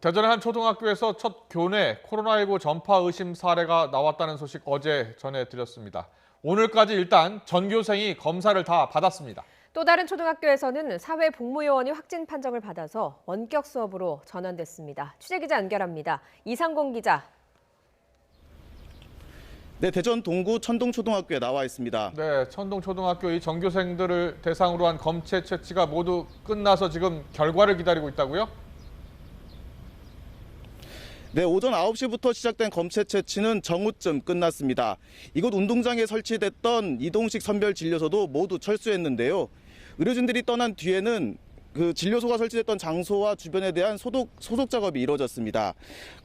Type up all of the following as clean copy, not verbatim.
대전의 한 초등학교에서 첫 교내 코로나19 전파 의심 사례가 나왔다는 소식 어제 전해드렸습니다. 오늘까지 일단 전교생이 검사를 다 받았습니다. 또 다른 초등학교에서는 사회복무요원이 확진 판정을 받아서 원격 수업으로 전환됐습니다. 취재기자 연결합니다. 이상공 기자. 네, 대전 동구 천동초등학교에 나와 있습니다. 네, 천동초등학교 이 전교생들을 대상으로 한 검체 채취가 모두 끝나서 지금 결과를 기다리고 있다고요? 네, 오전 9시부터 시작된 검체 채취는 정오쯤 끝났습니다. 이곳 운동장에 설치됐던 이동식 선별진료소도 모두 철수했는데요. 의료진들이 떠난 뒤에는 그 진료소가 설치됐던 장소와 주변에 대한 소독 작업이 이루어졌습니다.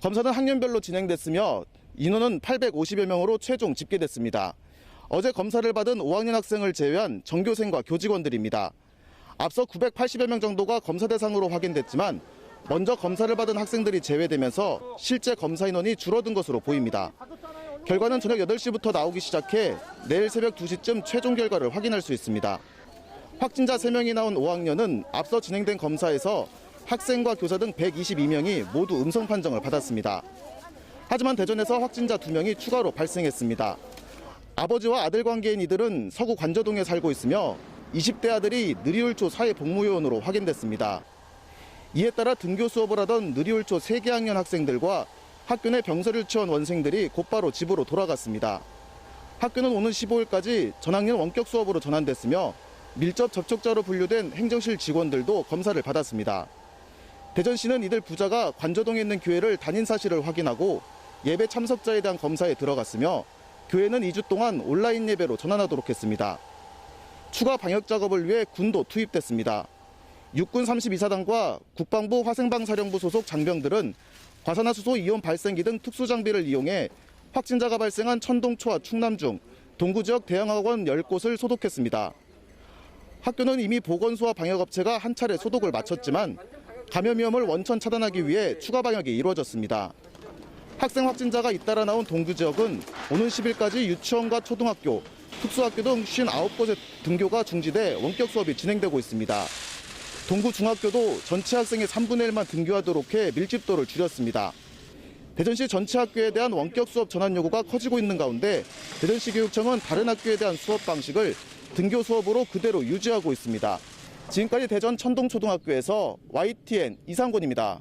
검사는 학년별로 진행됐으며 인원은 850여 명으로 최종 집계됐습니다. 어제 검사를 받은 5학년 학생을 제외한 전교생과 교직원들입니다. 앞서 980여 명 정도가 검사 대상으로 확인됐지만 먼저 검사를 받은 학생들이 제외되면서 실제 검사 인원이 줄어든 것으로 보입니다. 결과는 저녁 8시부터 나오기 시작해 내일 새벽 2시쯤 최종 결과를 확인할 수 있습니다. 확진자 3명이 나온 5학년은 앞서 진행된 검사에서 학생과 교사 등 122명이 모두 음성 판정을 받았습니다. 하지만 대전에서 확진자 2명이 추가로 발생했습니다. 아버지와 아들 관계인 이들은 서구 관저동에 살고 있으며 20대 아들이 느리울초 사회복무요원으로 확인됐습니다. 이에 따라 등교 수업을 하던 느리울초 3개 학년 학생들과 학교 내 병설 유치원 원생들이 곧바로 집으로 돌아갔습니다. 학교는 오는 15일까지 전학년 원격 수업으로 전환됐으며 밀접 접촉자로 분류된 행정실 직원들도 검사를 받았습니다. 대전시는 이들 부자가 관저동에 있는 교회를 다닌 사실을 확인하고 예배 참석자에 대한 검사에 들어갔으며 교회는 2주 동안 온라인 예배로 전환하도록 했습니다. 추가 방역 작업을 위해 군도 투입됐습니다. 육군 32사단과 국방부 화생방사령부 소속 장병들은 과산화수소 이온 발생기 등 특수장비를 이용해 확진자가 발생한 천동초와 충남 중 동구 지역 대형학원 10곳을 소독했습니다. 학교는 이미 보건소와 방역업체가 한 차례 소독을 마쳤지만 감염 위험을 원천 차단하기 위해 추가 방역이 이루어졌습니다. 학생 확진자가 잇따라 나온 동구 지역은 오는 10일까지 유치원과 초등학교, 특수학교 등 59곳의 등교가 중지돼 원격 수업이 진행되고 있습니다. 동구 중학교도 전체 학생의 3분의 1만 등교하도록 해 밀집도를 줄였습니다. 대전시 전체 학교에 대한 원격 수업 전환 요구가 커지고 있는 가운데 대전시 교육청은 다른 학교에 대한 수업 방식을 등교 수업으로 그대로 유지하고 있습니다. 지금까지 대전 천동초등학교에서 YTN 이상곤입니다.